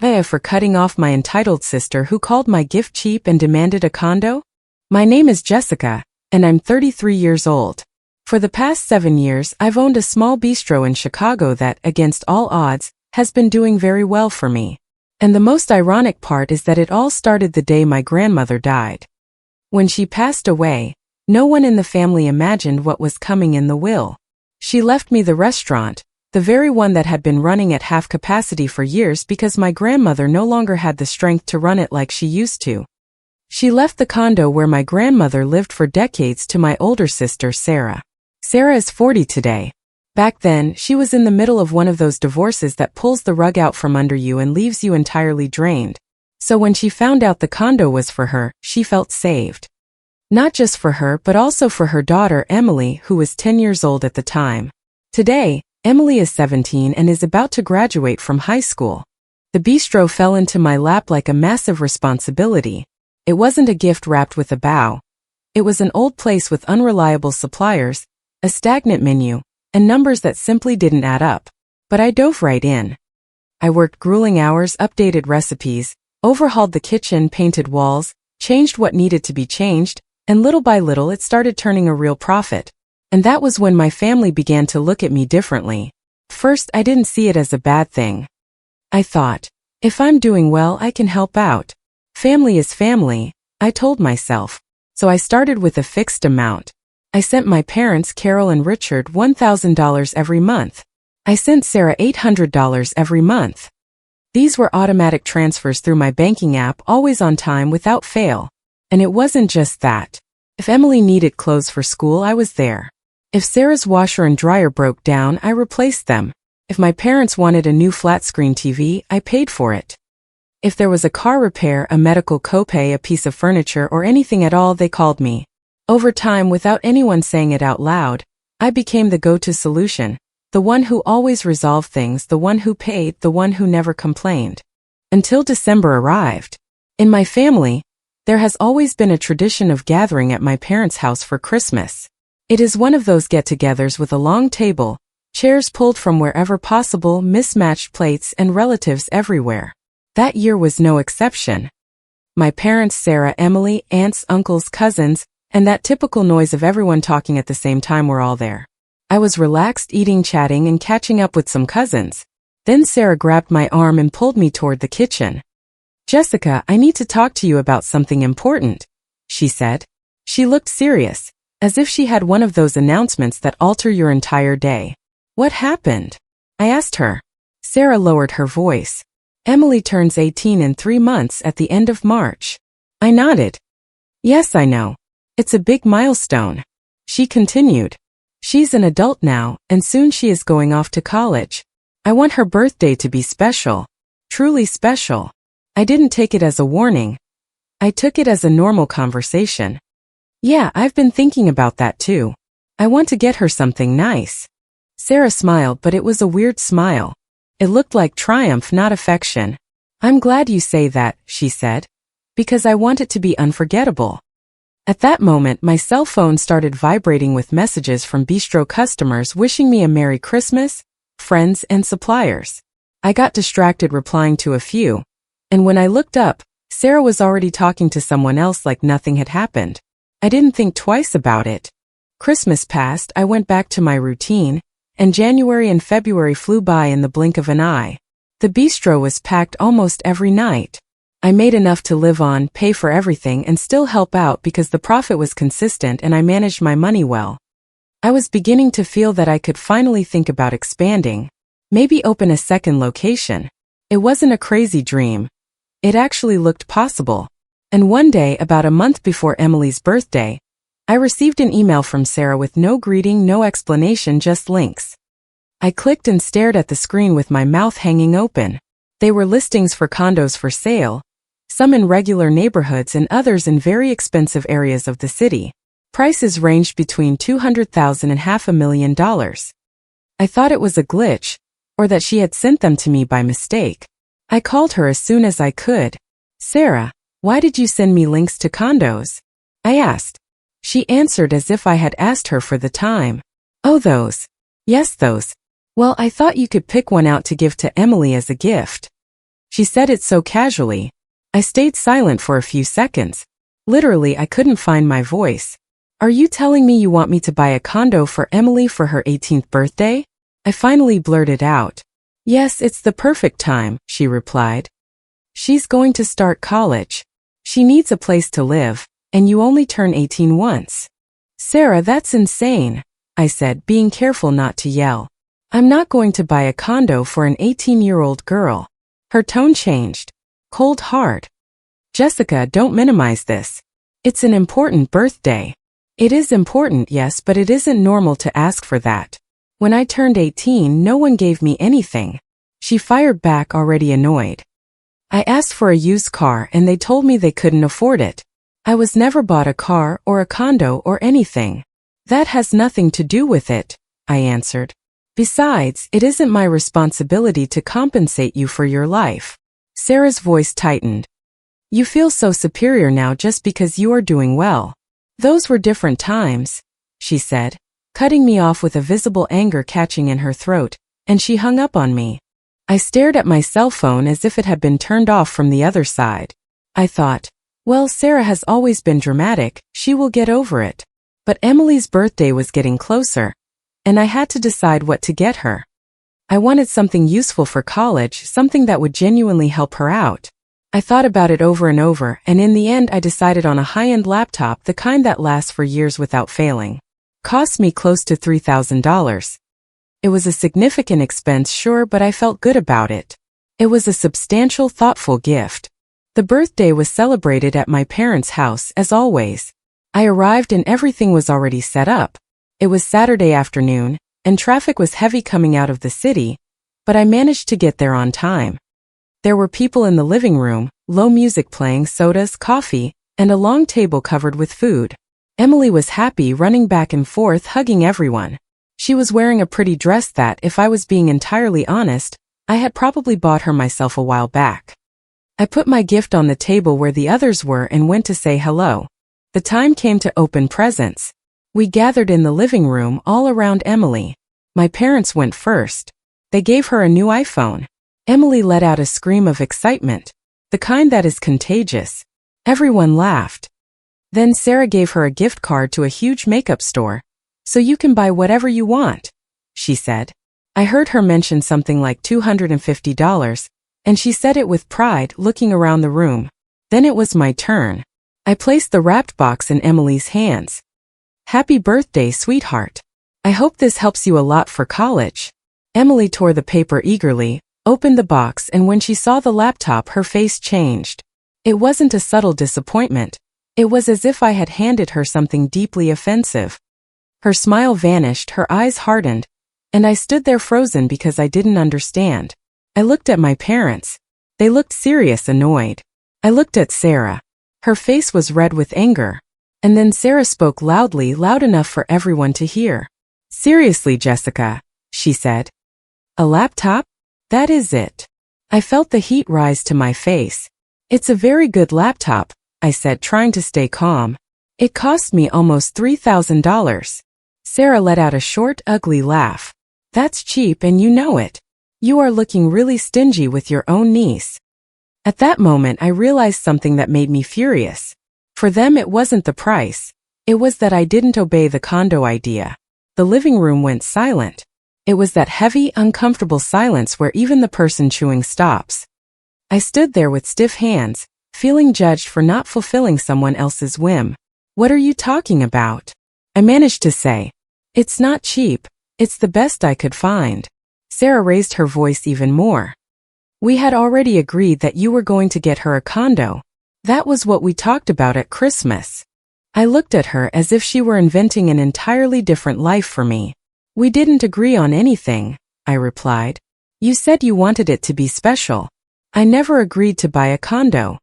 For cutting off my entitled sister who called my gift cheap and demanded a condo? My name is Jessica, and I'm 33 years old. For the past 7 years, I've owned a small bistro in Chicago that, against all odds, has been doing very well for me. And the most ironic part is that it all started the day my grandmother died. When she passed away, no one in the family imagined what was coming in the will. She left me the restaurant, the very one that had been running at half capacity for years because my grandmother no longer had the strength to run it like she used to. She left the condo where my grandmother lived for decades to my older sister, Sarah. Sarah is 40 today. Back then, she was in the middle of one of those divorces that pulls the rug out from under you and leaves you entirely drained. So when she found out the condo was for her, she felt saved. Not just for her, but also for her daughter, Emily, who was 10 years old at the time. Today, Emily is 17 and is about to graduate from high school. The bistro fell into my lap like a massive responsibility. It wasn't a gift wrapped with a bow. It was an old place with unreliable suppliers, a stagnant menu, and numbers that simply didn't add up. But I dove right in. I worked grueling hours, updated recipes, overhauled the kitchen, painted walls, changed what needed to be changed, and little by little it started turning a real profit. And that was when my family began to look at me differently. First, I didn't see it as a bad thing. I thought, if I'm doing well, I can help out. Family is family, I told myself. So I started with a fixed amount. I sent my parents, Carol and Richard, $1,000 every month. I sent Sarah $800 every month. These were automatic transfers through my banking app, always on time without fail. And it wasn't just that. If Emily needed clothes for school, I was there. If Sarah's washer and dryer broke down, I replaced them. If my parents wanted a new flat-screen TV, I paid for it. If there was a car repair, a medical copay, a piece of furniture, or anything at all, they called me. Over time, without anyone saying it out loud, I became the go-to solution, the one who always resolved things, the one who paid, the one who never complained. Until December arrived. In my family, there has always been a tradition of gathering at my parents' house for Christmas. It is one of those get-togethers with a long table, chairs pulled from wherever possible, mismatched plates, and relatives everywhere. That year was no exception. My parents, Sarah, Emily, aunts, uncles, cousins, and that typical noise of everyone talking at the same time were all there. I was relaxed, eating, chatting, and catching up with some cousins. Then Sarah grabbed my arm and pulled me toward the kitchen. "Jessica, I need to talk to you about something important," she said. She looked serious, as if she had one of those announcements that alter your entire day. "What happened?" I asked her. Sarah lowered her voice. "Emily turns 18 in 3 months at the end of March." I nodded. "Yes, I know. It's a big milestone." She continued. "She's an adult now, and soon she is going off to college. I want her birthday to be special. Truly special." I didn't take it as a warning. I took it as a normal conversation. "Yeah, I've been thinking about that too. I want to get her something nice." Sarah smiled, but it was a weird smile. It looked like triumph, not affection. "I'm glad you say that," she said, "because I want it to be unforgettable." At that moment, my cell phone started vibrating with messages from bistro customers wishing me a Merry Christmas, friends, and suppliers. I got distracted replying to a few, and when I looked up, Sarah was already talking to someone else like nothing had happened. I didn't think twice about it. Christmas passed, I went back to my routine, and January and February flew by in the blink of an eye. The bistro was packed almost every night. I made enough to live on, pay for everything, and still help out because the profit was consistent and I managed my money well. I was beginning to feel that I could finally think about expanding. Maybe open a second location. It wasn't a crazy dream. It actually looked possible. And one day, about a month before Emily's birthday, I received an email from Sarah with no greeting, no explanation, just links. I clicked and stared at the screen with my mouth hanging open. They were listings for condos for sale, some in regular neighborhoods and others in very expensive areas of the city. Prices ranged between $200,000 and $500,000. I thought it was a glitch, or that she had sent them to me by mistake. I called her as soon as I could. "Sarah, why did you send me links to condos?" I asked. She answered as if I had asked her for the time. "Oh, those. Yes, those. Well, I thought you could pick one out to give to Emily as a gift." She said it so casually. I stayed silent for a few seconds. Literally, I couldn't find my voice. Are you telling me you want me to buy a condo for Emily for her 18th birthday? I finally blurted out. Yes, it's the perfect time, she replied. She's going to start college. She needs a place to live, and you only turn 18 once. Sarah, that's insane, I said, being careful not to yell. I'm not going to buy a condo for an 18-year-old girl. Her tone changed. Cold hard. Jessica, don't minimize this. It's an important birthday. It is important, yes, but it isn't normal to ask for that. When I turned 18, no one gave me anything. She fired back, already annoyed. I asked for a used car and they told me they couldn't afford it. I was never bought a car or a condo or anything. That has nothing to do with it, I answered. Besides, it isn't my responsibility to compensate you for your life. Sarah's voice tightened. You feel so superior now just because you are doing well. Those were different times, she said, cutting me off with a visible anger catching in her throat, and she hung up on me. I stared at my cell phone as if it had been turned off from the other side. I thought, well, Sarah has always been dramatic, she will get over it. But Emily's birthday was getting closer, and I had to decide what to get her. I wanted something useful for college, something that would genuinely help her out. I thought about it over and over, and in the end I decided on a high-end laptop, the kind that lasts for years without failing. Cost me close to $3,000. It was a significant expense, sure, but I felt good about it. It was a substantial, thoughtful gift. The birthday was celebrated at my parents' house, as always. I arrived and everything was already set up. It was Saturday afternoon, and traffic was heavy coming out of the city, but I managed to get there on time. There were people in the living room, low music playing, sodas, coffee, and a long table covered with food. Emily was happy, running back and forth, hugging everyone. She was wearing a pretty dress that, if I was being entirely honest, I had probably bought her myself a while back. I put my gift on the table where the others were and went to say hello. The time came to open presents. We gathered in the living room all around Emily. My parents went first. They gave her a new iPhone. Emily let out a scream of excitement, the kind that is contagious. Everyone laughed. Then Sarah gave her a gift card to a huge makeup store. So you can buy whatever you want, she said. I heard her mention something like $250, and she said it with pride, looking around the room. Then it was my turn. I placed the wrapped box in Emily's hands. Happy birthday, sweetheart. I hope this helps you a lot for college. Emily tore the paper eagerly, opened the box, and when she saw the laptop, her face changed. It wasn't a subtle disappointment. It was as if I had handed her something deeply offensive. Her smile vanished, her eyes hardened, and I stood there frozen because I didn't understand. I looked at my parents. They looked serious, annoyed. I looked at Sarah. Her face was red with anger. And then Sarah spoke loudly, loud enough for everyone to hear. Seriously, Jessica, she said. A laptop? That is it. I felt the heat rise to my face. It's a very good laptop, I said, trying to stay calm. It cost me almost $3,000. Sarah let out a short, ugly laugh. That's cheap and you know it. You are looking really stingy with your own niece. At that moment I realized something that made me furious. For them it wasn't the price. It was that I didn't obey the condo idea. The living room went silent. It was that heavy, uncomfortable silence where even the person chewing stops. I stood there with stiff hands, feeling judged for not fulfilling someone else's whim. What are you talking about? I managed to say. It's not cheap. It's the best I could find. Sarah raised her voice even more. We had already agreed that you were going to get her a condo. That was what we talked about at Christmas. I looked at her as if she were inventing an entirely different life for me. We didn't agree on anything, I replied. You said you wanted it to be special. I never agreed to buy a condo.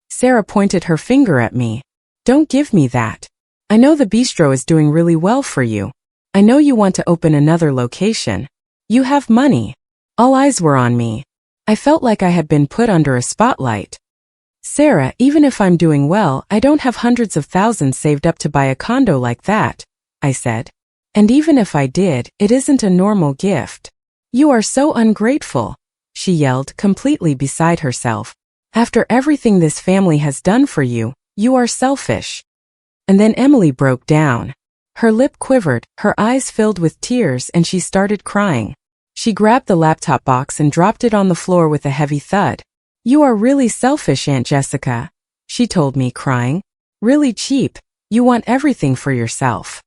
Sarah pointed her finger at me. Don't give me that. I know the bistro is doing really well for you. I know you want to open another location. You have money. All eyes were on me. I felt like I had been put under a spotlight. Sarah, even if I'm doing well, I don't have hundreds of thousands saved up to buy a condo like that, I said. And even if I did, it isn't a normal gift. You are so ungrateful. she yelled, completely beside herself. After everything this family has done for you, you are selfish. And then Emily broke down. Her lip quivered, her eyes filled with tears, and she started crying. She grabbed the laptop box and dropped it on the floor with a heavy thud. You are really selfish, Aunt Jessica, she told me, crying. Really cheap. You want everything for yourself.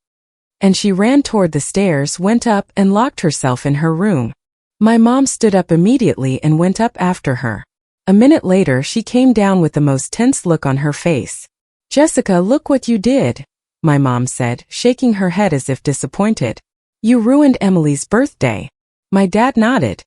And she ran toward the stairs, went up, and locked herself in her room. My mom stood up immediately and went up after her. A minute later, she came down with the most tense look on her face. Jessica, look what you did, my mom said, shaking her head as if disappointed. You ruined Emily's birthday. My dad nodded.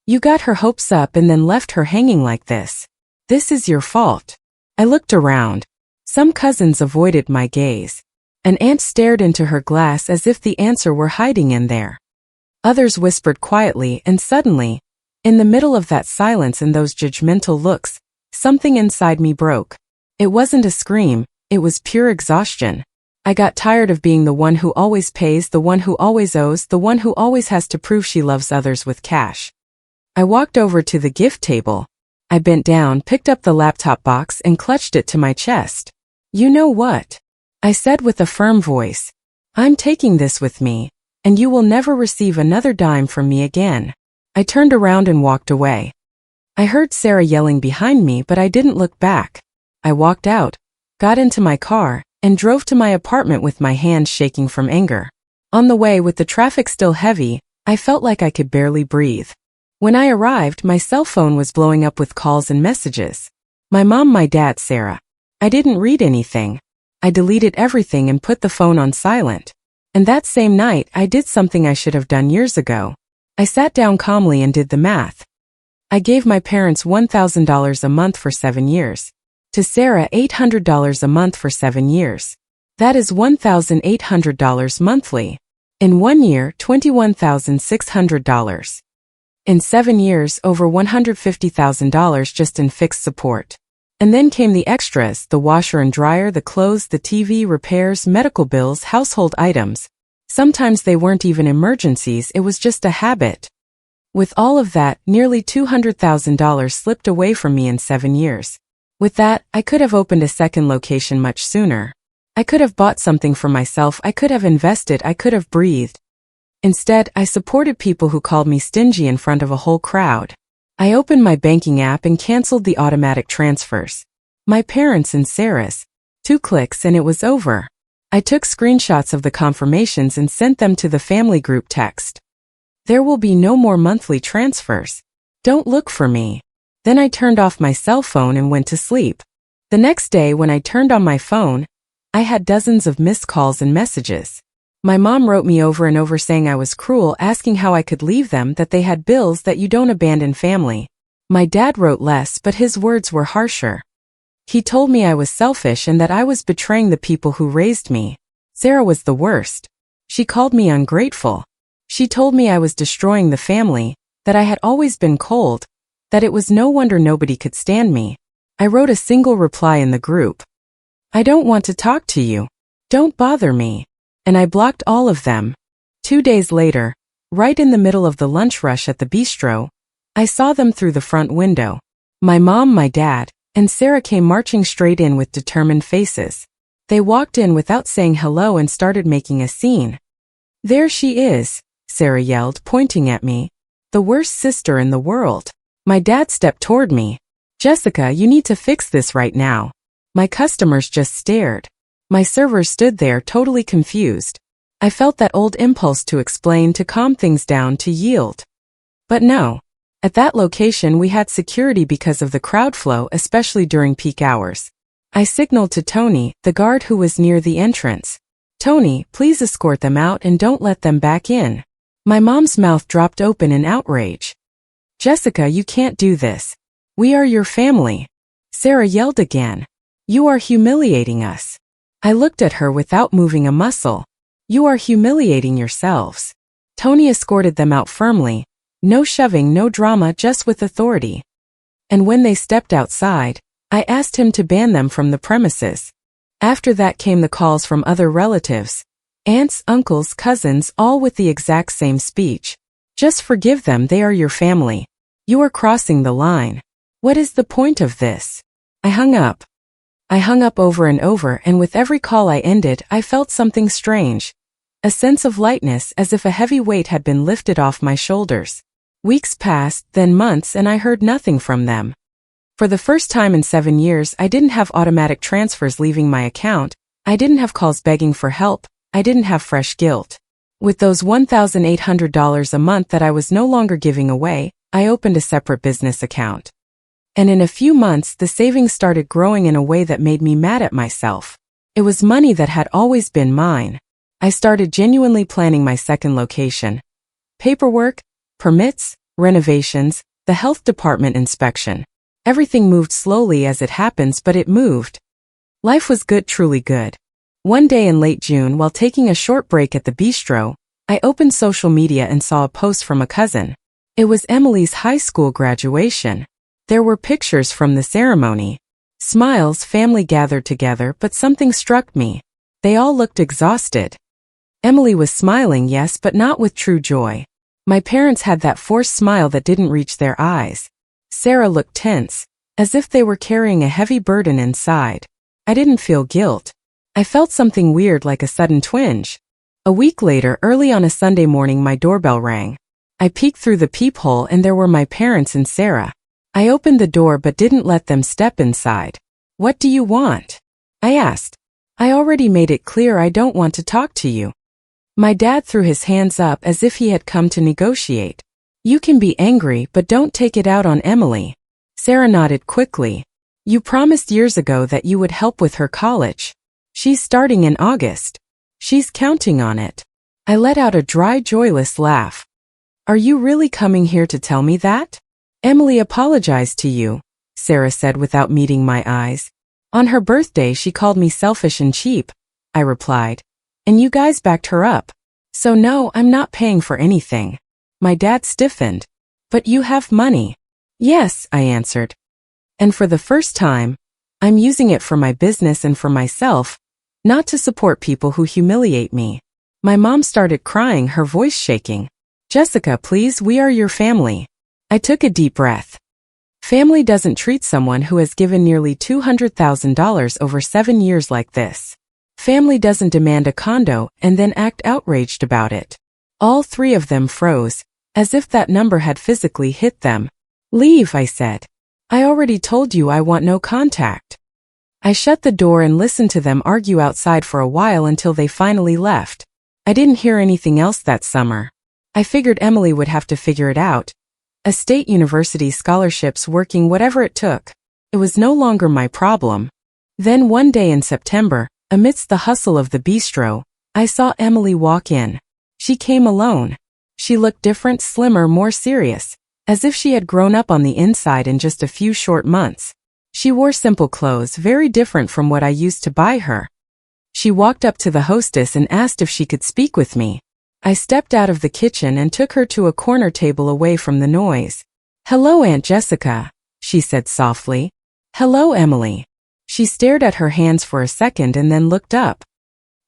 You got her hopes up and then left her hanging like this. This is your fault. I looked around. Some cousins avoided my gaze. An aunt stared into her glass as if the answer were hiding in there. Others whispered quietly, and suddenly, in the middle of that silence and those judgmental looks, something inside me broke. It wasn't a scream, it was pure exhaustion. I got tired of being the one who always pays, the one who always owes, the one who always has to prove she loves others with cash. I walked over to the gift table. I bent down, picked up the laptop box, and clutched it to my chest. You know what? I said with a firm voice. I'm taking this with me, and you will never receive another dime from me again. I turned around and walked away. I heard Sarah yelling behind me, but I didn't look back. I walked out, got into my car, and drove to my apartment with my hands shaking from anger. On the way, with the traffic still heavy, I felt like I could barely breathe. When I arrived, my cell phone was blowing up with calls and messages. My mom, my dad, Sarah. I didn't read anything. I deleted everything and put the phone on silent. And that same night, I did something I should have done years ago. I sat down calmly and did the math. I gave my parents $1,000 a month for 7 years. To Sarah, $800 a month for 7 years. That is $1,800 monthly. In 1 year, $21,600. In 7 years, over $150,000 just in fixed support. And then came the extras, the washer and dryer, the clothes, the TV, repairs, medical bills, household items. Sometimes they weren't even emergencies, it was just a habit. With all of that, nearly $200,000 slipped away from me in 7 years. With that, I could have opened a second location much sooner. I could have bought something for myself, I could have invested, I could have breathed. Instead, I supported people who called me stingy in front of a whole crowd. I opened my banking app and canceled the automatic transfers. My parents and Sarah's. 2 clicks and it was over. I took screenshots of the confirmations and sent them to the family group text. There will be no more monthly transfers. Don't look for me. Then I turned off my cell phone and went to sleep. The next day when I turned on my phone, I had dozens of missed calls and messages. My mom wrote me over and over saying I was cruel, asking how I could leave them, that they had bills, that you don't abandon family. My dad wrote less, but his words were harsher. He told me I was selfish and that I was betraying the people who raised me. Sarah was the worst. She called me ungrateful. She told me I was destroying the family, that I had always been cold, that it was no wonder nobody could stand me. I wrote a single reply in the group. I don't want to talk to you. Don't bother me. And I blocked all of them. 2 days later, right in the middle of the lunch rush at the bistro, I saw them through the front window. My mom, my dad, and Sarah came marching straight in with determined faces. They walked in without saying hello and started making a scene. There she is, Sarah yelled, pointing at me. The worst sister in the world. My dad stepped toward me. Jessica, you need to fix this right now. My customers just stared. My server stood there totally confused. I felt that old impulse to explain, to calm things down, to yield. But no. At that location we had security because of the crowd flow, especially during peak hours. I signaled to Tony, the guard who was near the entrance. Tony, please escort them out and don't let them back in. My mom's mouth dropped open in outrage. Jessica, you can't do this. We are your family. Sarah yelled again. You are humiliating us. I looked at her without moving a muscle. You are humiliating yourselves. Tony escorted them out firmly. No shoving, no drama, just with authority. And when they stepped outside, I asked him to ban them from the premises. After that came the calls from other relatives. Aunts, uncles, cousins, all with the exact same speech. Just forgive them, they are your family. You are crossing the line. What is the point of this? I hung up. I hung up over and over, and with every call I ended, I felt something strange. A sense of lightness, as if a heavy weight had been lifted off my shoulders. Weeks passed, then months, and I heard nothing from them. For the first time in 7 years, I didn't have automatic transfers leaving my account. I didn't have calls begging for help. I didn't have fresh guilt. With those $1,800 a month that I was no longer giving away, I opened a separate business account. And in a few months, the savings started growing in a way that made me mad at myself. It was money that had always been mine. I started genuinely planning my second location. Paperwork, permits, renovations, the health department inspection. Everything moved slowly as it happens, but it moved. Life was good, truly good. One day in late June, while taking a short break at the bistro, I opened social media and saw a post from a cousin. It was Emily's high school graduation. There were pictures from the ceremony. Smiles, family gathered together, but something struck me. They all looked exhausted. Emily was smiling, yes, but not with true joy. My parents had that forced smile that didn't reach their eyes. Sarah looked tense, as if they were carrying a heavy burden inside. I didn't feel guilt. I felt something weird, like a sudden twinge. A week later, early on a Sunday morning, my doorbell rang. I peeked through the peephole and there were my parents and Sarah. I opened the door but didn't let them step inside. "What do you want?" I asked. "I already made it clear I don't want to talk to you." My dad threw his hands up as if he had come to negotiate. "You can be angry, but don't take it out on Emily." Sarah nodded quickly. "You promised years ago that you would help with her college. She's starting in August. She's counting on it." I let out a dry, joyless laugh. "Are you really coming here to tell me that?" "Emily apologized to you," Sarah said without meeting my eyes. "On her birthday she called me selfish and cheap," I replied. "And you guys backed her up. So no, I'm not paying for anything." My dad stiffened. "But you have money." "Yes," I answered. "And for the first time, I'm using it for my business and for myself, not to support people who humiliate me." My mom started crying, her voice shaking. "Jessica, please, we are your family." I took a deep breath. Family doesn't treat someone who has given nearly $200,000 over 7 years like this. Family doesn't demand a condo and then act outraged about it. All three of them froze, as if that number had physically hit them. "Leave," I said. "I already told you I want no contact." I shut the door and listened to them argue outside for a while until they finally left. I didn't hear anything else that summer. I figured Emily would have to figure it out. A state university scholarships, working, whatever it took. It was no longer my problem. Then one day in September, amidst the hustle of the bistro, I saw Emily walk in. She came alone. She looked different, slimmer, more serious, as if she had grown up on the inside in just a few short months. She wore simple clothes, very different from what I used to buy her. She walked up to the hostess and asked if she could speak with me. I stepped out of the kitchen and took her to a corner table away from the noise. "Hello, Aunt Jessica," she said softly. "Hello, Emily." She stared at her hands for a second and then looked up.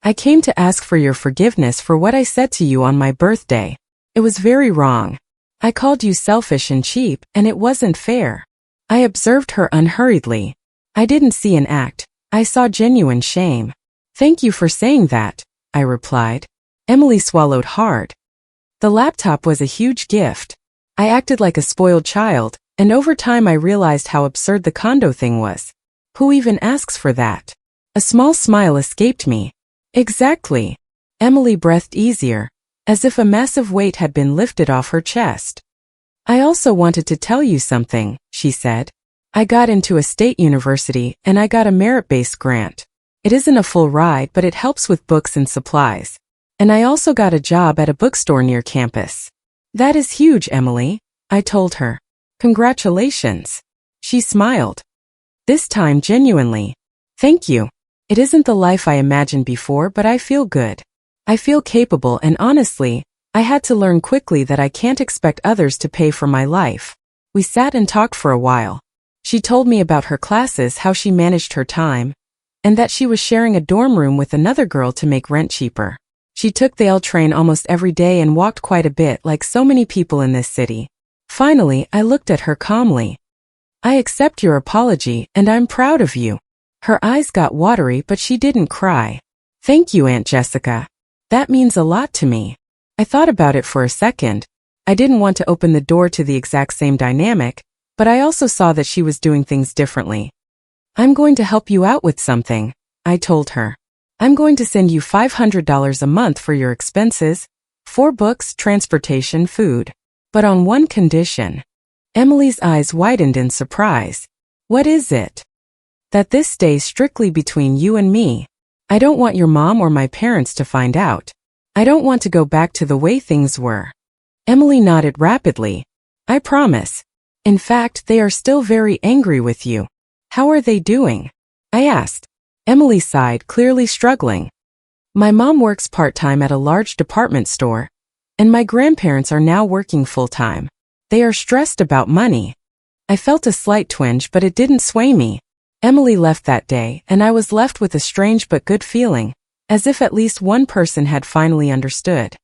"I came to ask for your forgiveness for what I said to you on my birthday. It was very wrong. I called you selfish and cheap, and it wasn't fair." I observed her unhurriedly. I didn't see an act. I saw genuine shame. "Thank you for saying that," I replied. Emily swallowed hard. The laptop was a huge gift. I acted like a spoiled child, and over time I realized how absurd the condo thing was. Who even asks for that? A small smile escaped me. "Exactly." Emily breathed easier, as if a massive weight had been lifted off her chest. "I also wanted to tell you something," she said. "I got into a state university and I got a merit-based grant. It isn't a full ride, but it helps with books and supplies. And I also got a job at a bookstore near campus." "That is huge, Emily," I told her. "Congratulations." She smiled. This time genuinely. "Thank you. It isn't the life I imagined before, but I feel good. I feel capable, and honestly, I had to learn quickly that I can't expect others to pay for my life." We sat and talked for a while. She told me about her classes, how she managed her time, and that she was sharing a dorm room with another girl to make rent cheaper. She took the L train almost every day and walked quite a bit, like so many people in this city. Finally, I looked at her calmly. I accept your apology, and I'm proud of you. Her eyes got watery, but she didn't cry. Thank you, Aunt Jessica. That means a lot to me. I thought about it for a second. I didn't want to open the door to the exact same dynamic, but I also saw that she was doing things differently. I'm going to help you out with something, I told her. I'm going to send you $500 a month for your expenses, 4 books, transportation, food. But on one condition. Emily's eyes widened in surprise. What is it? That this stays strictly between you and me. I don't want your mom or my parents to find out. I don't want to go back to the way things were. Emily nodded rapidly. I promise. In fact, they are still very angry with you. How are they doing? I asked. Emily sighed, clearly struggling. My mom works part-time at a large department store, and my grandparents are now working full-time. They are stressed about money. I felt a slight twinge, but it didn't sway me. Emily left that day, and I was left with a strange but good feeling, as if at least one person had finally understood.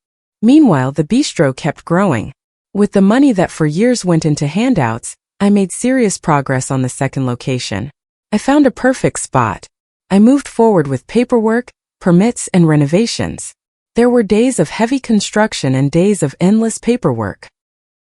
Meanwhile, the bistro kept growing. With the money that for years went into handouts, I made serious progress on the second location. I found a perfect spot. I moved forward with paperwork, permits, and renovations. There were days of heavy construction and days of endless paperwork.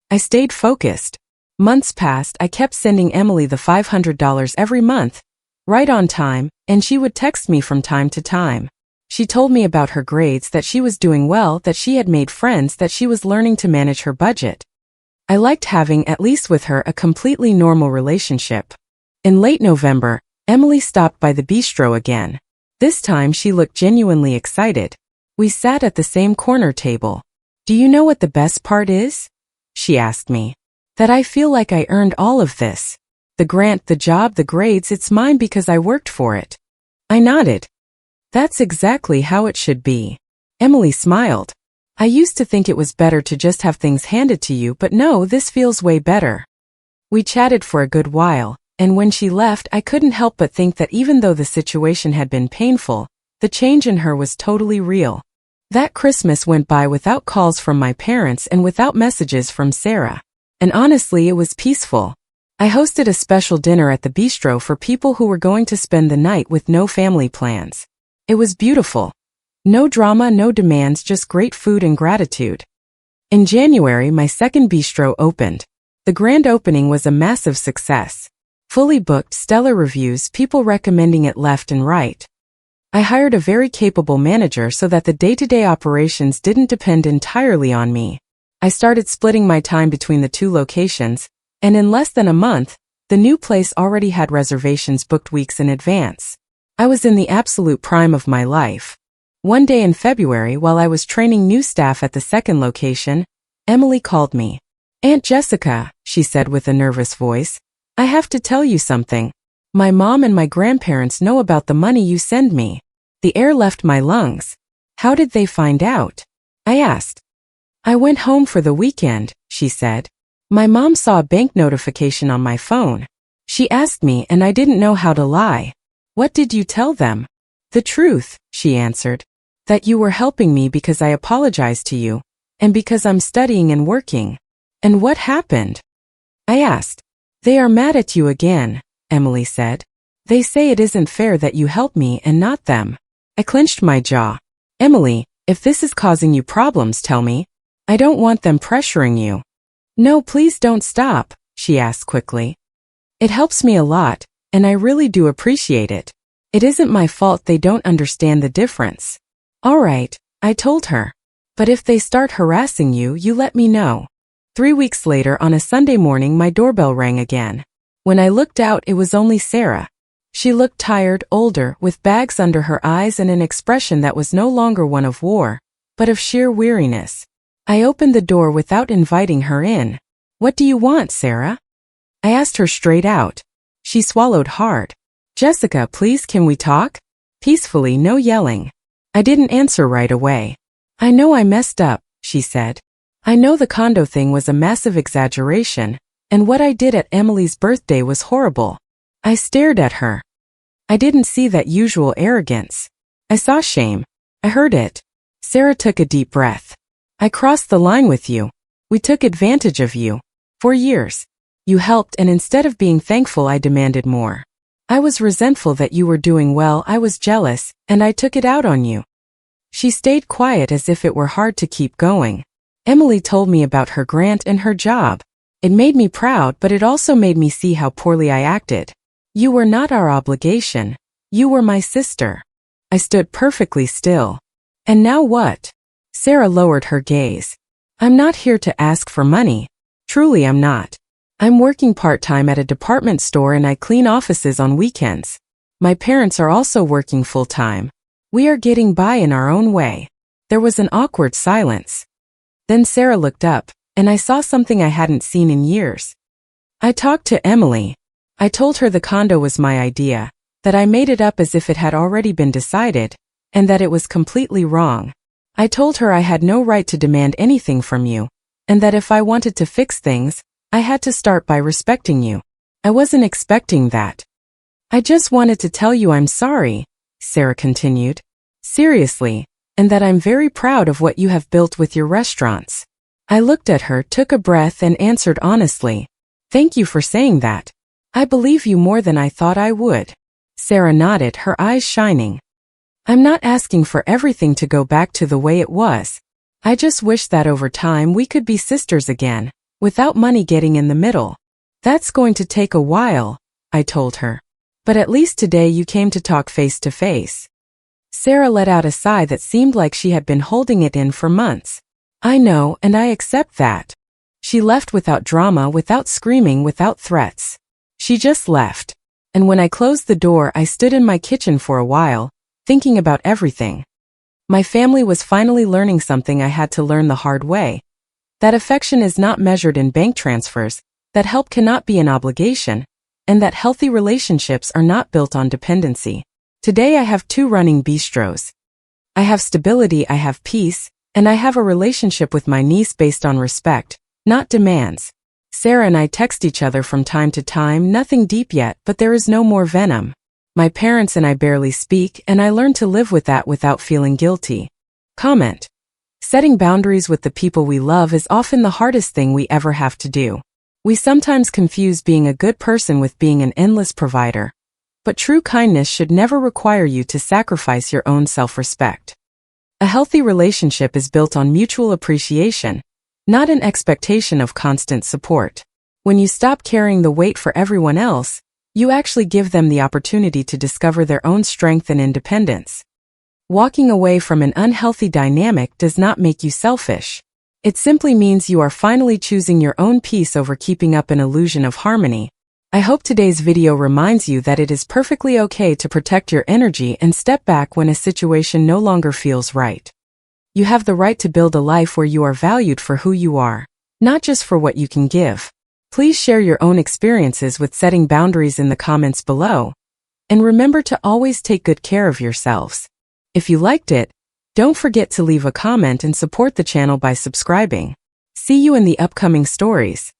I stayed focused. Months passed. I kept sending Emily the $500 every month, right on time, and she would text me from time to time. She told me about her grades, that she was doing well, that she had made friends, that she was learning to manage her budget. I liked having, at least with her, a completely normal relationship. In late November, Emily stopped by the bistro again. This time she looked genuinely excited. We sat at the same corner table. Do you know what the best part is? She asked me. That I feel like I earned all of this. The grant, the job, the grades, it's mine because I worked for it. I nodded. That's exactly how it should be. Emily smiled. I used to think it was better to just have things handed to you, but no, this feels way better. We chatted for a good while, and when she left, I couldn't help but think that even though the situation had been painful, the change in her was totally real. That Christmas went by without calls from my parents and without messages from Sarah. And honestly, it was peaceful. I hosted a special dinner at the bistro for people who were going to spend the night with no family plans. It was beautiful. No drama, no demands, just great food and gratitude. In January, my second bistro opened. The grand opening was a massive success. Fully booked, stellar reviews, people recommending it left and right. I hired a very capable manager so that the day-to-day operations didn't depend entirely on me. I started splitting my time between the 2 locations, and in less than a month, the new place already had reservations booked weeks in advance. I was in the absolute prime of my life. One day in February, while I was training new staff at the second location, Emily called me. Aunt Jessica, she said with a nervous voice, I have to tell you something. My mom and my grandparents know about the money you send me. The air left my lungs. How did they find out? I asked. I went home for the weekend, she said. My mom saw a bank notification on my phone. She asked me and I didn't know how to lie. What did you tell them? The truth, she answered. That you were helping me because I apologized to you, and because I'm studying and working. And what happened? I asked. They are mad at you again, Emily said. They say it isn't fair that you help me and not them. I clenched my jaw. Emily, if this is causing you problems, tell me. I don't want them pressuring you. No, please don't stop, she asked quickly. It helps me a lot, and I really do appreciate it. It isn't my fault they don't understand the difference. All right, I told her. But if they start harassing you, you let me know. 3 weeks later, on a Sunday morning, my doorbell rang again. When I looked out, it was only Sarah. She looked tired, older, with bags under her eyes and an expression that was no longer one of war, but of sheer weariness. I opened the door without inviting her in. What do you want, Sarah? I asked her straight out. She swallowed hard. Jessica, please, can we talk? Peacefully, no yelling. I didn't answer right away. I know I messed up, she said. I know the condo thing was a massive exaggeration, and what I did at Emily's birthday was horrible. I stared at her. I didn't see that usual arrogance. I saw shame. I heard it. Sarah took a deep breath. I crossed the line with you. We took advantage of you. For years. You helped, and instead of being thankful, I demanded more. I was resentful that you were doing well, I was jealous, and I took it out on you. She stayed quiet as if it were hard to keep going. Emily told me about her grant and her job. It made me proud, but it also made me see how poorly I acted. You were not our obligation. You were my sister. I stood perfectly still. And now what? Sarah lowered her gaze. I'm not here to ask for money. Truly, I'm not. I'm working part-time at a department store and I clean offices on weekends. My parents are also working full-time. We are getting by in our own way. There was an awkward silence. Then Sarah looked up, and I saw something I hadn't seen in years. I talked to Emily. I told her the condo was my idea, that I made it up as if it had already been decided, and that it was completely wrong. I told her I had no right to demand anything from you, and that if I wanted to fix things, I had to start by respecting you. I wasn't expecting that. I just wanted to tell you I'm sorry, Sarah continued. Seriously, and that I'm very proud of what you have built with your restaurants. I looked at her, took a breath, and answered honestly. Thank you for saying that. I believe you more than I thought I would. Sarah nodded, her eyes shining. I'm not asking for everything to go back to the way it was. I just wish that over time we could be sisters again, without money getting in the middle. That's going to take a while, I told her. But at least today you came to talk face to face. Sarah let out a sigh that seemed like she had been holding it in for months. I know, and I accept that. She left without drama, without screaming, without threats. She just left. And when I closed the door, I stood in my kitchen for a while, thinking about everything. My family was finally learning something I had to learn the hard way. That affection is not measured in bank transfers, that help cannot be an obligation, and that healthy relationships are not built on dependency. Today I have 2 running bistros. I have stability, I have peace, and I have a relationship with my niece based on respect, not demands. Sarah and I text each other from time to time, nothing deep yet, but there is no more venom. My parents and I barely speak, and I learned to live with that without feeling guilty. Comment. Setting boundaries with the people we love is often the hardest thing we ever have to do. We sometimes confuse being a good person with being an endless provider. But true kindness should never require you to sacrifice your own self-respect. A healthy relationship is built on mutual appreciation, not an expectation of constant support. When you stop carrying the weight for everyone else, you actually give them the opportunity to discover their own strength and independence. Walking away from an unhealthy dynamic does not make you selfish. It simply means you are finally choosing your own peace over keeping up an illusion of harmony. I hope today's video reminds you that it is perfectly okay to protect your energy and step back when a situation no longer feels right. You have the right to build a life where you are valued for who you are, not just for what you can give. Please share your own experiences with setting boundaries in the comments below. And remember to always take good care of yourselves. If you liked it, don't forget to leave a comment and support the channel by subscribing. See you in the upcoming stories.